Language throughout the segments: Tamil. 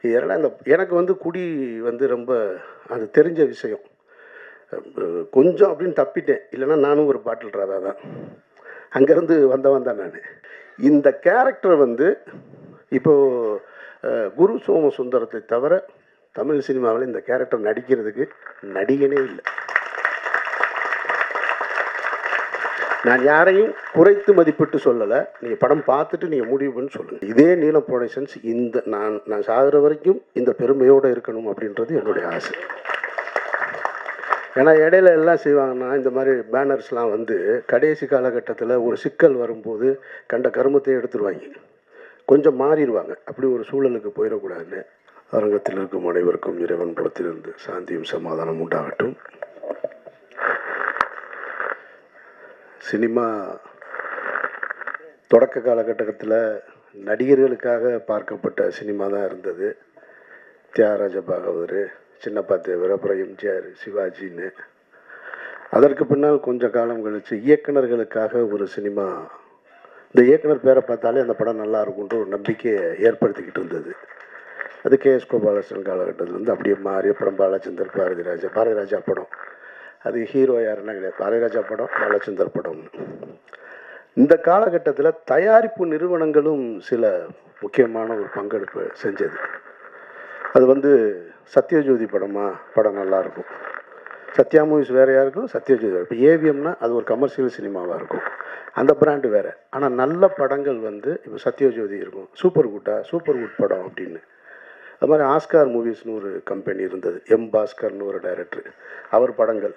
இதெல்லாம் எனக்கு வந்து குடி வந்து ரொம்ப அது தெரிஞ்ச விஷயம். கொஞ்சம் அப்படின்னு தப்பிட்டேன், இல்லைன்னா நானும் ஒரு பாட்டில் ராதா தான். அங்கேருந்து வந்தவன் தான் நான். இந்த கேரக்டர் வந்து இப்போது குரு சோமசுந்தரத்தை தவிர தமிழ் சினிமாவில் இந்த கேரக்டர் நடிக்கிறதுக்கு நடிகனே இல்லை. நான் யாரையும் குறைத்து மதிப்பிட்டு சொல்லலை. நீங்கள் படம் பார்த்துட்டு நீங்கள் முடிவு பண்ணி சொல்லுங்கள். இதே நீலம் ப்ரொடக்ஷன்ஸ் நான் சாகிற வரைக்கும் இந்த பெருமையோடு இருக்கணும் அப்படின்றது என்னுடைய ஆசை. ஏன்னா இடையில எல்லாம் செய்வாங்கன்னா, இந்த மாதிரி பேனர்ஸ்லாம் வந்து கடைசி காலகட்டத்தில் ஒரு சிக்கல் வரும்போது கண்ட கருமத்தையும் எடுத்துருவாங்க, கொஞ்சம் மாறிடுவாங்க. அப்படி ஒரு சூழலுக்கு போயிடக்கூடாதுன்னு அரங்கத்தில் இருக்கும் அனைவருக்கும் இறைவன் புறத்திலிருந்து சாந்தியும் சமாதானம் உண்டாகட்டும். சினிமா தொடக்க காலகட்டத்தில் நடிகர்களுக்காக பார்க்கப்பட்ட சினிமா தான் இருந்தது. தியாகராஜ பாகவதர், சின்னப்பா தேவர், அப்புறம் எம்ஜிஆர், சிவாஜின்னு. அதற்கு பின்னால் கொஞ்சம் காலம் கழித்து இயக்குநர்களுக்காக ஒரு சினிமா, இந்த இயக்குனர் பேரை பார்த்தாலே அந்த படம் நல்லா இருக்குன்ற ஒரு நம்பிக்கையை ஏற்படுத்திக்கிட்டு இருந்தது. அது கேஎஸ் கோபாலகிருஷ்ணன் காலகட்டத்திலேருந்து அப்படியே மாறி படம் பாலச்சந்தர், பாரதிராஜா படம். அது ஹீரோ யாருன்னா கிடையாது, பாரதிராஜா படம், பாலச்சந்தர் படம்னு. இந்த காலகட்டத்தில் தயாரிப்பு நிறுவனங்களும் சில முக்கியமான ஒரு பங்கெடுப்பு செஞ்சது. அது வந்து சத்யஜோதி படம் நல்லாயிருக்கும். சத்யா மூவிஸ் வேறு யாருக்கும், சத்யஜோதி வேறு. இப்போ ஏவிஎம்னா அது ஒரு கமர்ஷியல் சினிமாவாக இருக்கும், அந்த பிராண்டு வேறு. ஆனால் நல்ல படங்கள் வந்து இப்போ சத்யஜோதி இருக்கும், சூப்பர் குட் படம் அப்படின்னு. அது மாதிரி ஆஸ்கார் மூவிஸ்னு ஒரு கம்பெனி இருந்தது, எம் பாஸ்கர்னு ஒரு டைரக்டர். அவர் படங்கள்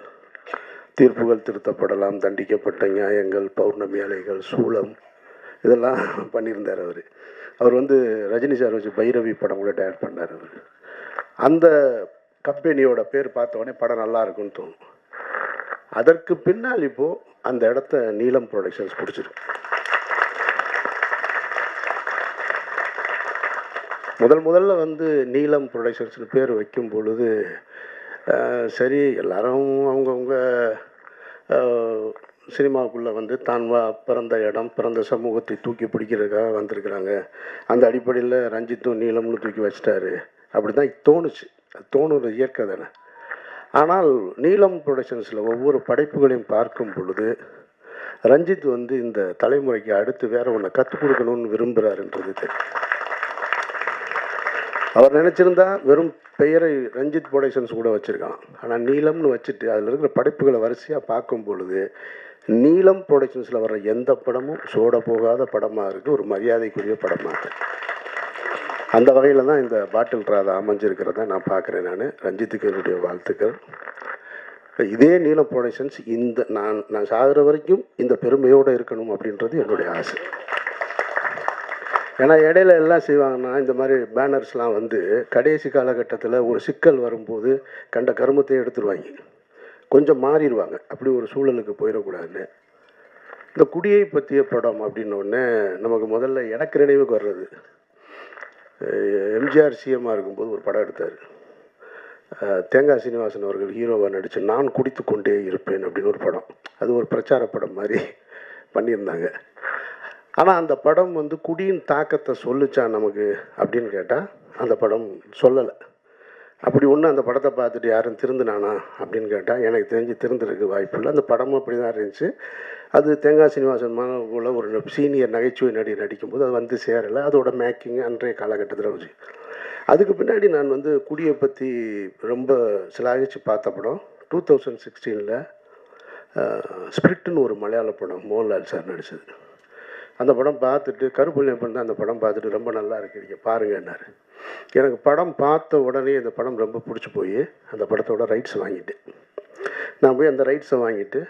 தீர்ப்புகள் திருத்தப்படலாம், தண்டிக்கப்பட்ட நியாயங்கள், பௌர்ணமி அலைகள், சூளம், இதெல்லாம் பண்ணியிருந்தார் அவர். அவர் வந்து ரஜினி சார் வச்சு பைரவி படம் கூட டைரக்ட் பண்ணார் அவர். அந்த கம்பெனியோட பேர் பார்த்த உடனே படம் நல்லா இருக்குன்னு தோணும். அதற்கு பின்னால் இப்போது அந்த இடத்த நீலம் ப்ரொடக்ஷன்ஸ் பிடிச்சிருக்கு. முதல்ல வந்து நீலம் ப்ரொடக்ஷன்ஸ்னு பேர் வைக்கும் பொழுது சரி, எல்லாரும் அவங்கவுங்க சினிமாவுக்குள்ளே வந்து தான் பிறந்த இடம், பிறந்த சமூகத்தை தூக்கி பிடிக்கிறதுக்காக வந்திருக்கிறாங்க. அந்த அடிப்படையில் ரஞ்சித்தும் நீலம்னு தூக்கி வச்சிட்டாரு, அப்படி தான் தோணுச்சு. அது தோணுற இயற்கை தானே. ஆனால் நீலம் ப்ரொடக்ஷன்ஸில் ஒவ்வொரு படைப்புகளையும் பார்க்கும் பொழுது ரஞ்சித் வந்து இந்த தலைமுறைக்கு அடுத்து வேற ஒன்றை கற்றுக் கொடுக்கணும்னு விரும்புகிறாருன்றது தெரியும். அவர் நினச்சிருந்தா வெறும் பெயரை ரஞ்சித் ப்ரொடக்ஷன்ஸ் கூட வச்சுருக்கான். ஆனால் நீலம்னு வச்சுட்டு அதில் இருக்கிற படைப்புகளை வரிசையாக பார்க்கும் பொழுது நீலம் ப்ரொடக்ஷன்ஸில் வர்ற எந்த படமும் சோட போகாத படமாக இருக்குது, ஒரு மரியாதைக்குரிய படமாக இருக்குது. அந்த வகையில் தான் இந்த பாட்டில் ராதா அமைஞ்சிருக்கிறத நான் பார்க்குறேன். ரஞ்சித்துக்கு என்னுடைய வாழ்த்துக்கள். இதே நீலம் ப்ரொடக்ஷன்ஸ் நான் சாகிற வரைக்கும் இந்த பெருமையோடு இருக்கணும் அப்படின்றது என்னுடைய ஆசை. ஏன்னா இடையில எல்லாம் செய்வாங்கன்னா, இந்த மாதிரி பேனர்ஸ்லாம் வந்து கடைசி காலகட்டத்தில் ஒரு சிக்கல் வரும்போது கண்ட கருமத்தையும் எடுத்துருவாங்க, கொஞ்சம் மாறிடுவாங்க. அப்படி ஒரு சூழலுக்கு போயிடக்கூடாதுன்னு இந்த குடியை பற்றிய படம் அப்படின்னோடனே நமக்கு முதல்ல எனக்கு நினைவுக்கு வர்றது, எம்ஜிஆர் சிஎம்மாக இருக்கும்போது ஒரு படம் எடுத்தார். தேங்காய் சீனிவாசன் அவர்கள் ஹீரோவாக நடித்து நான் குடித்து கொண்டே இருப்பேன் அப்படின்னு ஒரு படம். அது ஒரு பிரச்சார படம் மாதிரி பண்ணியிருந்தாங்க. ஆனால் அந்த படம் வந்து குடியின் தாக்கத்தை சொல்லிச்சா நமக்கு அப்படின்னு கேட்டால் அந்த படம் சொல்லலை. அப்படி ஒன்று அந்த படத்தை பார்த்துட்டு யாரும் திருந்தினானா அப்படின்னு கேட்டால் எனக்கு தெரிஞ்சு திருந்துறதுக்கு வாய்ப்பு இல்லை. அந்த படமும் அப்படி தான் இருந்துச்சு. அது தேங்காய் சீனிவாசன் போல் ஒரு சீனியர் நகைச்சுவை நடிக்கும்போது அது வந்து சேரலை. அதோட மேக்கிங் அன்றைய காலகட்டத்தில் வச்சு. அதுக்கு பின்னாடி நான் வந்து குடியை பற்றி ரொம்ப சிலாகிச்சு பார்த்த படம் 2016 ஸ்பிரிட்னு ஒரு மலையாள படம், மோகன்லால் சார் நடித்தது. அந்த படம் பார்த்துட்டு கருப்புள்ளியப்பன் தான் அந்த படம் பார்த்துட்டு ரொம்ப நல்லா இருக்கு, நீங்கள் பாருங்கன்னாரு. எனக்கு படம் பார்த்த உடனே அந்த படம் ரொம்ப பிடிச்சி போய் அந்த படத்தோட ரைட்ஸ் வாங்கிட்டேன். நான் போய் அந்த ரைட்ஸை வாங்கிட்டு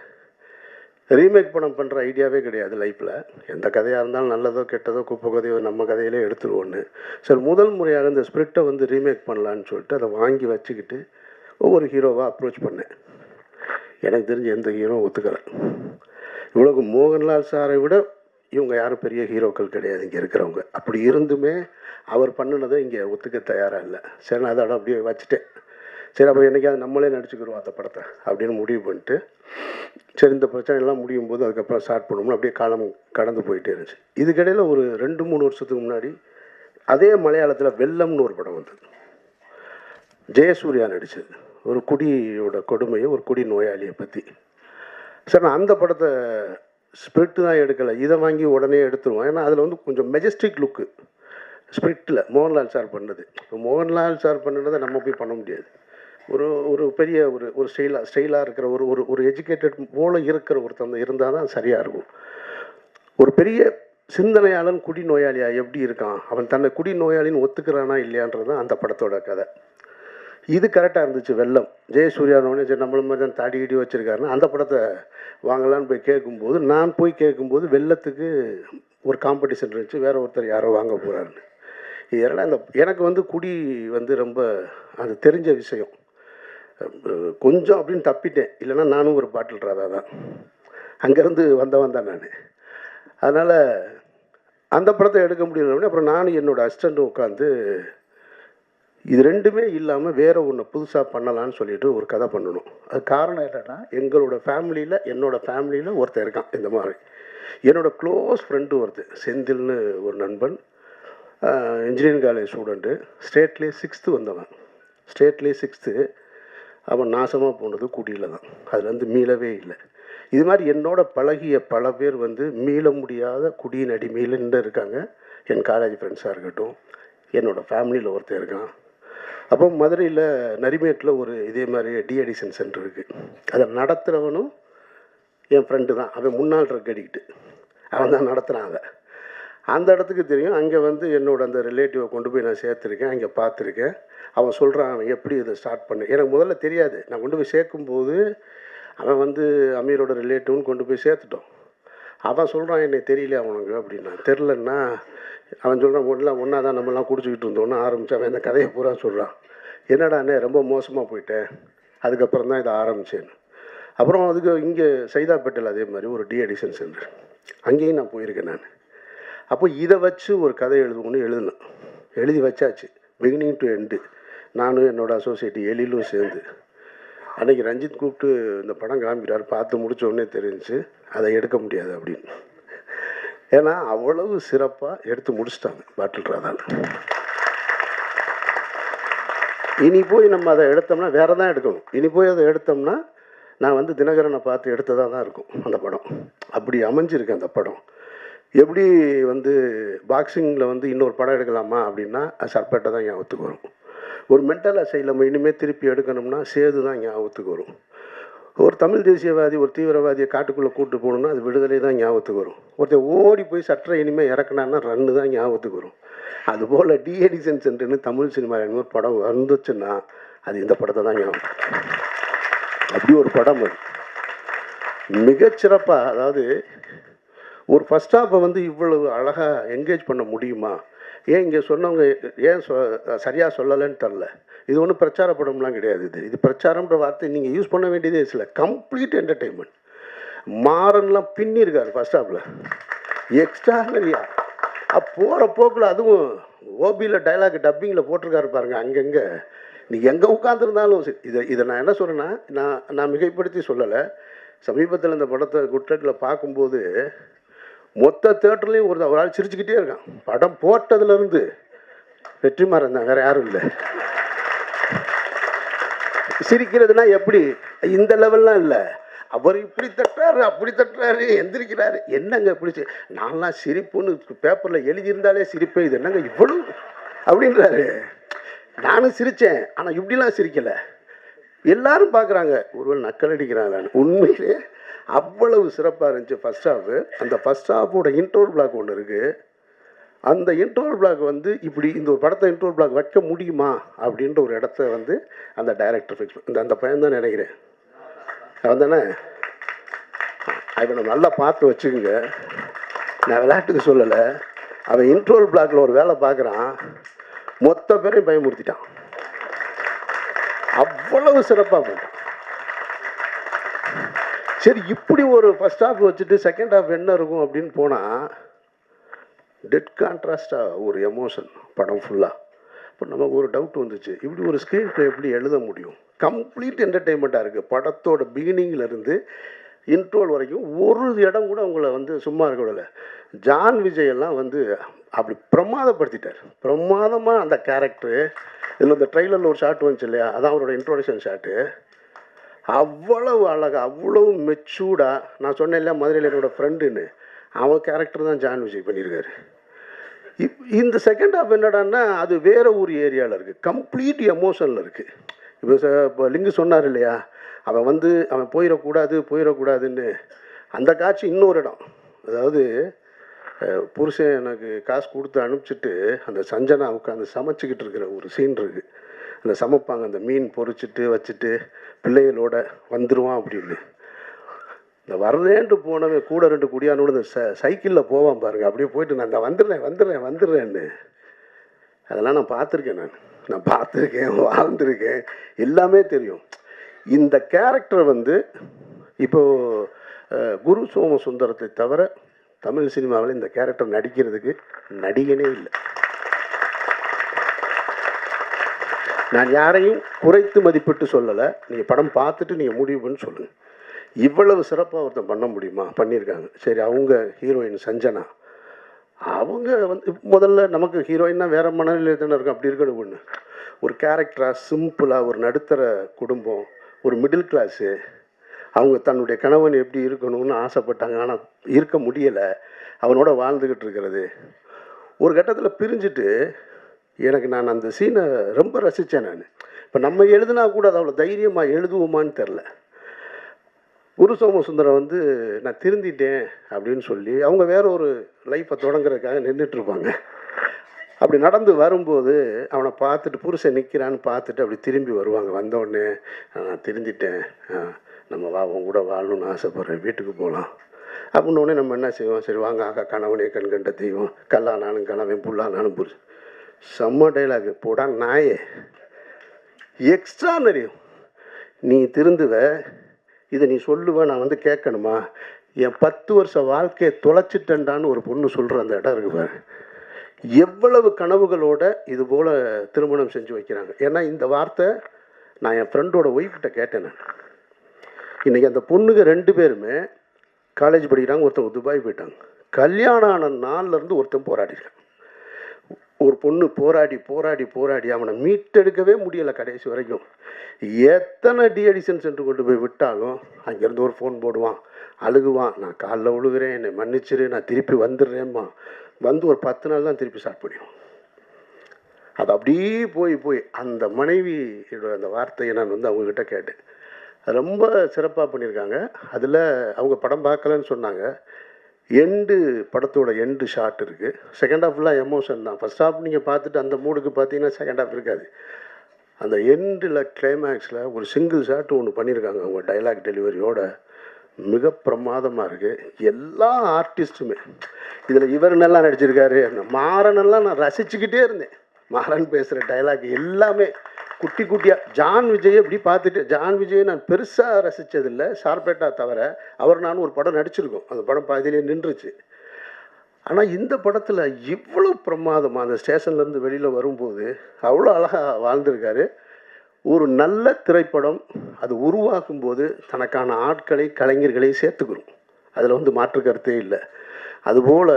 ரீமேக் படம் பண்ணுற ஐடியாவே கிடையாது லைஃப்பில். எந்த கதையாக இருந்தாலும் நல்லதோ கெட்டதோ குப்பை கதையோ நம்ம கதையிலே எடுத்துருவோன்னு சரி முதல் முறையாக இந்த ஸ்பிரிட்டை வந்து ரீமேக் பண்ணலான்னு சொல்லிட்டு அதை வாங்கி வச்சுக்கிட்டு ஒவ்வொரு ஹீரோவாக அப்ரோச் பண்ணேன். எனக்கு தெரிஞ்ச எந்த ஹீரோ ஒத்துக்கலை. இவ்வளோக்கு மோகன்லால் சாரை விட இவங்க யாரும் பெரிய ஹீரோக்கள் கிடையாது இங்கே இருக்கிறவங்க. அப்படி இருந்துமே அவர் பண்ணினதை இங்கே ஒத்துக்க தயாராக இல்லை. சரி, நான் அதோட அப்படியே வச்சுட்டேன். சரி, அப்போ என்றைக்காவது நம்மளே நடிச்சுக்கிடுவோம் அந்த படத்தை அப்படின்னு முடிவு பண்ணிட்டு, சரி இந்த பிரச்சனைலாம் முடியும் போது அதுக்கப்புறம் ஸ்டார்ட் பண்ணுவோம்னு அப்படியே காலம் கடந்து போயிட்டே இருந்துச்சு. இதுக்கிடையில் ஒரு 2-3 வருஷத்துக்கு முன்னாடி அதே மலையாளத்தில் வெள்ளம்னு ஒரு படம் வந்தது, ஜெயசூர்யா நடித்தது. ஒரு குடியோட கொடுமையை, ஒரு குடி நோயாளியை பற்றி. சார் நான் அந்த படத்தை ஸ்பிரிட்டு தான் எடுக்கலை, இதை வாங்கி உடனே எடுத்துருவோம். ஏன்னா அதில் வந்து கொஞ்சம் மெஜஸ்டிக் லுக்கு ஸ்பிரிட்டில் மோகன்லால் சார் பண்ணது. இப்போ மோகன்லால் சார் பண்ணுறதை நம்ம போய் பண்ண முடியாது. ஒரு ஒரு பெரிய ஒரு ஸ்டைலாக இருக்கிற ஒரு எஜுகேட்டட் போல இருக்கிற ஒருத்தன் இருந்தால் தான் சரியாக இருக்கும். ஒரு பெரிய சிந்தனையாளன் குடி நோயாளியா எப்படி இருக்கான், அவன் தன்னை குடி நோயாளின்னு ஒத்துக்கிறானா இல்லையான்றது தான் அந்த படத்தோட கதை. இது கரெக்டாக இருந்துச்சு. வெள்ளம் ஜெயசூர்யானோடனே சரி நம்மள மாதிரி தான் தாடி கிடி வச்சுருக்காருன்னா அந்த படத்தை வாங்கலான்னு போய் கேட்கும்போது, நான் போய் கேட்கும்போது வெள்ளத்துக்கு ஒரு காம்படிஷன் இருந்துச்சு, வேறு ஒருத்தர் யாரோ வாங்க போகிறாருன்னு. இதெல்லாம் எனக்கு வந்து குடி வந்து ரொம்ப அது தெரிஞ்ச விஷயம். கொஞ்சம் அப்படின்னு தப்பிட்டேன், இல்லைன்னா நானும் ஒரு பாட்டில் ராதா தான், அங்கேருந்து வந்தவன் தான் நான். அதனால் அந்த படத்தை எடுக்க முடியல. அப்புறம் நானும் என்னோடய அசிஸ்டண்ட்டும் உட்காந்து இது ரெண்டுமே இல்லாமல் வேறு ஒன்று புதுசாக பண்ணலான்னு சொல்லிட்டு ஒரு கதை பண்ணணும். அது காரணம் என்னென்னா, எங்களோட ஃபேமிலியில் என்னோடய ஃபேமிலியில் ஒருத்தர் இருக்கான் இந்த மாதிரி. என்னோடய க்ளோஸ் ஃப்ரெண்டு ஒருத்தர் செந்தில்னு ஒரு நண்பன், இன்ஜினியரிங் காலேஜ் ஸ்டூடெண்ட்டு, ஸ்டேட்லேயே 6th வந்தவன். ஸ்டேட்லேயே 6th. அவன் நாசமாக போனது குடியில் தான், அதுலேருந்து மீளவே இல்லை. இது மாதிரி என்னோட பழகிய பல பேர் வந்து மீள முடியாத குடியின் அடிமையில் நின்று இருக்காங்க. என் காலேஜ் ஃப்ரெண்ட்ஸாக இருக்கட்டும், என்னோடய ஃபேமிலியில் ஒருத்தர் இருக்கான். அப்போ மதுரையில் நரிமேட்டில் ஒரு இதே மாதிரி டிஅடிக்ஷன் சென்டர் இருக்குது. அதை நடத்துகிறவனும் என் ஃப்ரெண்டு தான். அவன் முன்னாள் ட்ரக் அடிக்ட்டு, அவன் தான் நடத்துகிறான். அதை அந்த இடத்துக்கு தெரியும். அங்கே வந்து என்னோடய அந்த ரிலேட்டிவை கொண்டு போய் நான் சேர்த்துருக்கேன், அங்கே பார்த்துருக்கேன். அவன் சொல்கிறான் அவன் எப்படி இதை ஸ்டார்ட் பண்ணு. எனக்கு முதல்ல தெரியாது. நான் கொண்டு போய் சேர்க்கும்போது அவன் வந்து அமீரோட ரிலேட்டிவ்னு கொண்டு போய் சேர்த்துட்டோம். அவன் சொல்கிறான் என்னை தெரியல அவனுக்கு அப்படின்னா. தெரிலன்னா அவன் சொல்கிறான் ஒன்றா தான் நம்மளாம் குடிச்சிக்கிட்டு இருந்தோன்னு ஆரம்பித்து அவன் இந்த கதையை பூரா சொல்கிறான். என்னடாண்ணே ரொம்ப மோசமாக போயிட்டேன், அதுக்கப்புறம் தான் இதை ஆரம்பித்தேன்னு. அப்புறம் அதுக்கு இங்கே சைதாப்பேட்டையில் அதே மாதிரி ஒரு டிஅடிக்ஷன் சென்டர், அங்கேயும் நான் போயிருக்கேன் நான். அப்போ இதை வச்சு ஒரு கதை எழுதினேன். எழுதி வச்சாச்சு, பிகினிங் டு எண்டு. நானும் என்னோடய அசோசியேட் எழிலும் சேர்ந்து. அன்றைக்கி ரஞ்சித் கூப்பிட்டு இந்த படம் காமிக்கிறார், பார்த்து முடித்த உடனே தெரிஞ்சு அதை எடுக்க முடியாது அப்படின்னு. ஏன்னா அவ்வளவு சிறப்பாக எடுத்து முடிச்சிட்டாங்க பாட்டில் ராதாவில். இனி போய் நம்ம அதை எடுத்தோம்னா வேறு தான் எடுக்கணும். இனி போய் அதை எடுத்தோம்னா நான் வந்து தினகரனை பார்த்து எடுத்ததாக தான் இருக்கும் அந்த படம். அப்படி அமைஞ்சிருக்கு அந்த படம். எப்படி வந்து பாக்ஸிங்கில் வந்து இன்னொரு படம் எடுக்கலாமா அப்படின்னா சர்பேட்டை தான் ஞாபகத்துக்கு வரும். ஒரு மென்டல் அசைலம் இனிமேல் திருப்பி எடுக்கணும்னா சேது தான் ஞாபகத்துக்கு வரும். ஒரு தமிழ் தேசியவாதி ஒரு தீவிரவாதியை காட்டுக்குள்ளே கூப்பிட்டு போகணுன்னா அது விடுதலை தான் ஞாபகத்துக்கு வரும். ஒருத்தர் ஓடி போய் சற்றை இனிமேல் இறக்குனான்னா ரன்னு தான் ஞாபகத்துக்கு வரும். அதுபோல் டிஅடிக்ஷன் சென்டர்னு தமிழ் சினிமா ஒரு படம் வந்துச்சுன்னா அது இந்த படத்தை தான் ஞாபகம். அப்படி ஒரு படம் அது மிகச்சிறப்பாக. அதாவது ஒரு ஃபஸ்ட் ஹாஃபை வந்து இவ்வளவு அழகாக என்கேஜ் பண்ண முடியுமா? ஏன் இங்கே சொன்னவங்க ஏன் சரியாக சொல்லலைன்னு தெரில. இது ஒன்றும் பிரச்சார படம்லாம் கிடையாது. இது பிரச்சாரம்ன்ற வார்த்தை நீங்கள் யூஸ் பண்ண வேண்டியதே இல்லை. Complete entertainment. மாறன்லாம் பின்னிருக்காரு ஃபஸ்ட் ஹாஃபில் எக்ஸ்ட்ரானரியாக. போகிற போக்கில் அதுவும் ஓபியில் டைலாக் டப்பிங்கில் போட்டிருக்காரு பாருங்கள். அங்கங்கே நீங்கள் எங்கே உட்காந்துருந்தாலும் சரி. இதை நான் என்ன சொல்கிறேன்னா, நான் மிகைப்படுத்தி சொல்லலை. சமீபத்தில் இந்த படத்தை குட்ரட்டில் பார்க்கும்போது மொத்த தேட்டர்லேயும் ஒரு ஆள் சிரிச்சுக்கிட்டே இருக்கான். படம் போட்டதுலேருந்து வெற்றிமாறன் தான், வேறு யாரும் இல்லை. சிரிக்கிறதுனா எப்படி இந்த லெவல்லாம் இல்லை. அவர் இப்படி தட்டுறாரு அப்படி தட்டுறாரு எந்திரிக்கிறாரு. என்னங்க இப்படி நான்லாம் சிரிப்புன்னு பேப்பரில் எழுதியிருந்தாலே சிரிப்பேன், இது என்னங்க இவ்வளவு அப்படின்றாரு. நானும் சிரித்தேன், ஆனால் இப்படிலாம் சிரிக்கலை. எல்லாரும் பார்க்குறாங்க, ஒருவேளை நக்கல் அடிக்கிறாங்க. உண்மையிலே அவ்வளவு சிறப்பாக இருந்துச்சு ஃபஸ்ட் ஹாஃபு. அந்த ஃபஸ்ட் ஹாஃபோட இன்ட்ரோல் பிளாக் ஒன்று இருக்குது. அந்த இன்ட்ரோல் பிளாக் வந்து இப்படி இந்த ஒரு படத்தை இன்ட்ரோல் பிளாக் வைக்க முடியுமா அப்படின்ற ஒரு இடத்த வந்து அந்த டைரக்டர் ஃபிக்ஸ் பண்ண அந்த பையன் தான் நினைக்கிறேன். அவன் தானே? அவனை நல்லா பார்த்து வச்சுக்கோங்க. நான் விளையாட்டுக்கு சொல்லலை. அவன் இன்ட்ரோல் பிளாக்கில் ஒரு வேலை பார்க்குறான், மொத்த பேரையும் பயமுறுத்திட்டான். அவ்வளவு சிறப்பாக போட்டான். சரி, இப்படி ஒரு ஃபஸ்ட் ஹாஃப் வச்சுட்டு செகண்ட் ஹாஃப் என்ன இருக்கும் அப்படின்னு போனால் டெட் கான்ட்ராஸ்டாக ஒரு எமோஷன் படம் ஃபுல்லாக. இப்போ நமக்கு ஒரு டவுட் வந்துச்சு, இப்படி ஒரு ஸ்க்ரீன் ப்ளே எப்படி எழுத முடியும்? கம்ப்ளீட் என்டர்டெயின்மெண்ட்டாக இருக்குது படத்தோட பிகினிங்கிலேருந்து இன்ட்ரோல் வரைக்கும் ஒரு இடம் கூட அவங்கள வந்து சும்மா இருக்க விடலை. ஜான் விஜய் எல்லாம் வந்து அப்படி பிரமாதப்படுத்திட்டார். பிரமாதமாக அந்த கேரக்டரு. இதில் இந்த ட்ரெய்லரில் ஒரு ஷாட் வந்துச்சு இல்லையா, அதான் அவரோட இன்ட்ரோடக்ஷன் ஷாட்டு. அவ்வளவு அழகாக, அவ்வளவு மெச்சூர்டாக. நான் சொன்னேன் இல்லையா மதுரையில் என்னோடய ஃப்ரெண்டுன்னு, அவன் கேரக்டர் தான் ஜான் விஜய் பண்ணியிருக்காரு. இந்த செகண்ட் ஹாஃப் என்னடான்னா அது வேறு ஒரு ஏரியாவில் இருக்குது, கம்ப்ளீட் எமோஷனில் இருக்குது. இப்போ லிங்கு சொன்னார் இல்லையா, அவன் வந்து அவன் போயிடக்கூடாதுன்னு. அந்த காட்சி இன்னொரு இடம், அதாவது புருஷன் எனக்கு காசு கொடுத்து அனுப்பிச்சிட்டு அந்த சஞ்சனா உட்காந்து சமைச்சிக்கிட்டு இருக்கிற ஒரு சீன் இருக்குது. அந்த சமைப்பாங்க, அந்த மீன் பொரிச்சிட்டு வச்சுட்டு பிள்ளைகளோட வந்துடுவான் அப்படின்னு. இந்த வரலேன்ட்டு போனவன் கூட 2 குடியானோட இந்த சைக்கிளில் போவான் பாருங்கள், அப்படியே போயிட்டு நான் இந்த வந்துடுறேன்னு. அதெல்லாம் நான் பார்த்துருக்கேன், வாழ்ந்துருக்கேன், எல்லாமே தெரியும். இந்த கேரக்டர் வந்து இப்போது குரு சோமசுந்தரத்தை தவிர தமிழ் சினிமாவில் இந்த கேரக்டர் நடிக்கிறதுக்கு நடிகனே இல்லை. நான் யாரையும் குறைத்து மதிப்பிட்டு சொல்லலை, நீங்கள் படம் பார்த்துட்டு நீங்கள் முடிவு பண்ணி சொல்லுங்கள். இவ்வளவு சிறப்பாக ஒருத்தன் பண்ண முடியுமா? பண்ணியிருக்காங்க. சரி, அவங்க ஹீரோயின் சஞ்சனா, அவங்க வந்து முதல்ல நமக்கு ஹீரோயின்னா வேறு மனநிலையில் தானே இருக்கும். அப்படி இருக்கணும் ஒன்று, ஒரு கேரக்டராக சிம்பிளாக ஒரு நடுத்தர குடும்பம், ஒரு மிடில் கிளாஸு, அவங்க தன்னுடைய கணவன் எப்படி இருக்கணும்னு ஆசைப்பட்டாங்க, ஆனால் இருக்க முடியலை, அவனோட வாழ்ந்துக்கிட்டு இருக்கிறது. ஒரு கட்டத்தில் பிரிஞ்சுட்டு நான் அந்த சீனை ரொம்ப ரசித்தேன். நான் இப்போ நம்ம எழுதுனா கூட அது அவ்வளோ தைரியமாக எழுதுவோமான்னு தெரில. குரு சோமசுந்தரம் வந்து நான் திருந்திட்டேன் அப்படின்னு சொல்லி அவங்க வேற ஒரு லைஃப்பை தொடங்குறதுக்காக நின்றுட்டுருப்பாங்க. அப்படி நடந்து வரும்போது அவனை பார்த்துட்டு புருஷன் நிற்கிறான்னு பார்த்துட்டு அப்படி திரும்பி வருவாங்க. வந்தோடனே நான் திருந்திட்டேன், நம்ம அவங்க கூட வாழணும்னு ஆசைப்பட்றேன், வீட்டுக்கு போகலாம் அப்படின்னோடனே நம்ம என்ன செய்வோம், சரி வாங்க ஆகா கணவனே கண்கண்ட தெய்வம், கல்லானாலும் கணவன் புல்லானாலும் புருஷன். செம்ம டைலாகு போடா நாயே, எக்ஸ்ட்ரானரி. நீ திருந்துவ, இதை நீ சொல்லுவ, நான் வந்து கேட்கணுமா? என் 10 வருஷ வாழ்க்கையை தொலைச்சிட்டேன்டான்னு ஒரு பொண்ணு சொல்கிற அந்த இடம் இருக்கு பாரு. எவ்வளவு கனவுகளோட இது போல் திருமணம் செஞ்சு வைக்கிறாங்க. ஏன்னா இந்த வார்த்தை நான் என் ஃப்ரெண்டோட ஒய்ஃப்கிட்ட கேட்டேன். நான் இன்றைக்கி அந்த பொண்ணுங்க 2 பேருமே காலேஜ் படிக்கிறாங்க, ஒருத்தவங்க துபாய் போயிட்டாங்க. கல்யாணம் ஆன நாள்லேருந்து ஒருத்தன் போராடிருக்கான். ஒரு பொண்ணு போராடி அவனை மீட்டெடுக்கவே முடியலை கடைசி வரைக்கும். எத்தனை டிஎடிஷன் சென்டர் கொண்டு போய் விட்டாலும் அங்கேருந்து ஒரு ஃபோன் போடுவான், அழுகுவான், நான் காலைல விழுகிறேன், என்னை மன்னிச்சிரு, நான் திருப்பி வந்துடுறேம்மா. வந்து ஒரு 10 நாள் தான் திருப்பி ஸ்டார்ட் பண்ணிடுவோம். அது அப்படியே போய் அந்த மனைவியோட அந்த வார்த்தையை நான் வந்து அவங்கக்கிட்ட கேட்டேன். அது ரொம்ப சிறப்பாக பண்ணியிருக்காங்க. அதில் அவங்க படம் பார்க்கலன்னு சொன்னாங்க. படத்தோட எண்டு ஷாட் இருக்குது. செகண்ட் ஹாஃப் ஃபுல்லாக எமோஷன் தான். ஃபஸ்ட் ஹாஃப் நீங்கள் பார்த்துட்டு அந்த மூடுக்கு பார்த்தீங்கன்னா செகண்ட் ஹாஃப் இருக்காது. அந்த எண்டில் கிளைமேக்ஸில் ஒரு சிங்கிள் ஷாட் ஒன்று பண்ணியிருக்காங்க அவங்க டைலாக் டெலிவரியோட, மிக பிரமாதமாக இருக்குது. எல்லா ஆர்டிஸ்ட்டுமே இதில் இவர் நல்லா நடிச்சிருக்காரு. மாறனெல்லாம் நான் ரசிச்சுக்கிட்டே இருந்தேன். மாறன் பேசுகிற டைலாக் எல்லாமே குட்டி குட்டியாக. ஜான் விஜய் அப்படி பார்த்துட்டு, ஜான் விஜயை நான் பெருசாக ரசித்ததில்லை, ஷார்பேட்டா தவிர. அவர் நான் ஒரு படம் நடிச்சிருக்கோம், அந்த படம் பாதியிலே நின்றுச்சு. ஆனால் இந்த படத்தில் இவ்வளோ பிரமாதமாக அந்த ஸ்டேஷன்லேருந்து வெளியில் வரும்போது அவ்வளோ அழகாக வாழ்ந்திருக்காரு. ஒரு நல்ல திரைப்படம் அது உருவாக்கும்போது தனக்கான ஆட்களை, கலைஞர்களை சேர்த்துக்கிறோம், அதில் வந்து மாற்று கருத்தே இல்லை. அதுபோல்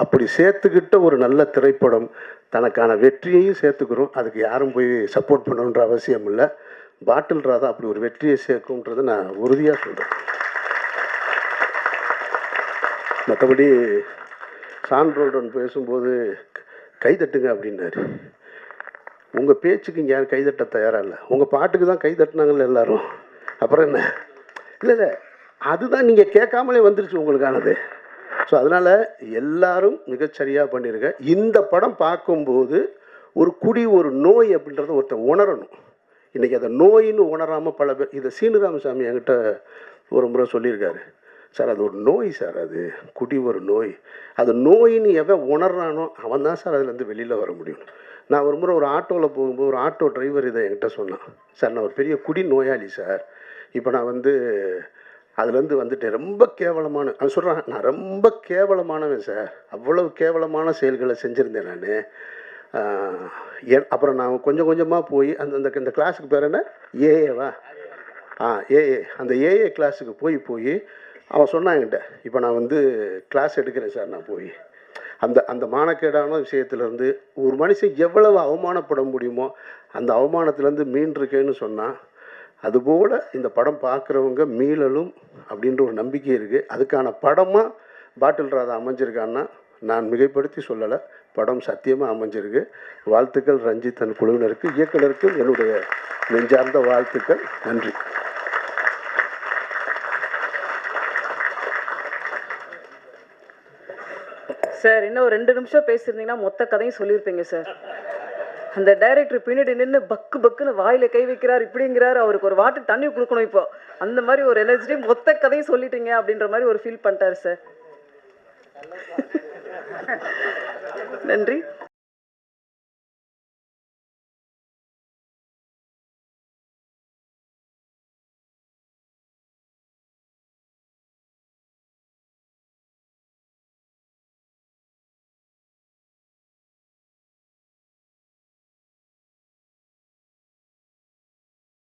அப்படி சேர்த்துக்கிட்ட ஒரு நல்ல திரைப்படம் தனக்கான வெற்றியையும் சேர்த்துக்கிறோம். அதுக்கு யாரும் போய் சப்போர்ட் பண்ணணுன்ற அவசியம் இல்லை. பாட்டில் ராதா அப்படி ஒரு வெற்றியை சேர்க்கும்ன்றதை நான் உறுதியாக சொல்கிறேன். மற்றபடி சான்றோடன் பேசும்போது கைதட்டுங்க அப்படின்னாரு. உங்கள் பேச்சுக்கு இங்கே யாரும் கைதட்ட தயாராக இல்லை, உங்கள் பாட்டுக்கு தான் கைதட்டினாங்கல்ல எல்லாரும், அப்புறம் என்ன? இல்லை அதுதான் நீங்கள் கேட்காமலே வந்துருச்சு உங்களுக்கானது. ஸோ அதனால் எல்லாரும் மிகச்சரியாக பண்ணியிருக்க. இந்த படம் பார்க்கும்போது ஒரு நோய் அப்படின்றத ஒருத்தர் உணரணும். இன்றைக்கி அதை நோயின்னு உணராமல் பல பேர், இதை சீனிராமசாமி என்கிட்ட ஒரு முறை சொல்லியிருக்காரு. சார் அது ஒரு நோய் சார், அது குடி ஒரு நோய். அது நோயின்னு எவன் உணர்றானோ அவன் தான் சார் அதுலேருந்து வெளியில் வர முடியும். நான் ஒரு முறை ஒரு ஆட்டோவில் போகும்போது ஒரு ஆட்டோ டிரைவர் இதை என்கிட்ட சொன்னான். சார் நான் ஒரு பெரிய குடி நோயாளி சார், இப்போ நான் வந்து அதுலேருந்து வந்துட்டேன், ரொம்ப கேவலமான, அவன் சொல்கிறான் நான் ரொம்ப கேவலமானவன் சார், அவ்வளவு கேவலமான செயல்களை செஞ்சுருந்தேன் நான். அப்புறம் நான் கொஞ்சம் கொஞ்சமாக போய் அந்த கிளாஸுக்கு பேர் என்ன, ஏஏவா, அந்த ஏஏ கிளாஸுக்கு போய் அவன் சொன்னாங்கிட்ட, இப்போ நான் வந்து கிளாஸ் எடுக்கிறேன் சார். நான் போய் அந்த அந்த மானக்கேடான விஷயத்துலேருந்து ஒரு மனுஷன் எவ்வளவு அவமானப்பட முடியுமோ அந்த அவமானத்துலேருந்து மீண்டிருக்கேன்னு சொன்னால், அதுபோல் இந்த படம் பார்க்குறவங்க மீளலும் அப்படின்ற ஒரு நம்பிக்கை இருக்குது. அதுக்கான படமாக பாட்டில் ராதா அமைஞ்சிருக்கான்னா நான் மிகைப்படுத்தி சொல்லலை, படம் சத்தியமாக அமைஞ்சிருக்கு. வாழ்த்துக்கள் ரஞ்சித் தன் குழுவினருக்கு, இயக்குனருக்கு என்னுடைய நெஞ்சார்ந்த வாழ்த்துக்கள். நன்றி. சார் இன்னும் ஒரு 2 நிமிஷம் பேசியிருந்தீங்கன்னா மொத்த கதையும் சொல்லியிருப்பீங்க சார். அந்த டைரக்டர் பின்னாடி நின்று பக்குன்னு வாயில கை வைக்கிறார், இப்படிங்கிறாரு, அவருக்கு ஒரு வாட்டர் தண்ணி கொடுக்கணும். இப்போ அந்த மாதிரி ஒரு எனர்ஜி மொத்த கதையும் சொல்லிட்டீங்க அப்படின்ற மாதிரி ஒரு ஃபீல் பண்ணிட்டாரு சார். நன்றி.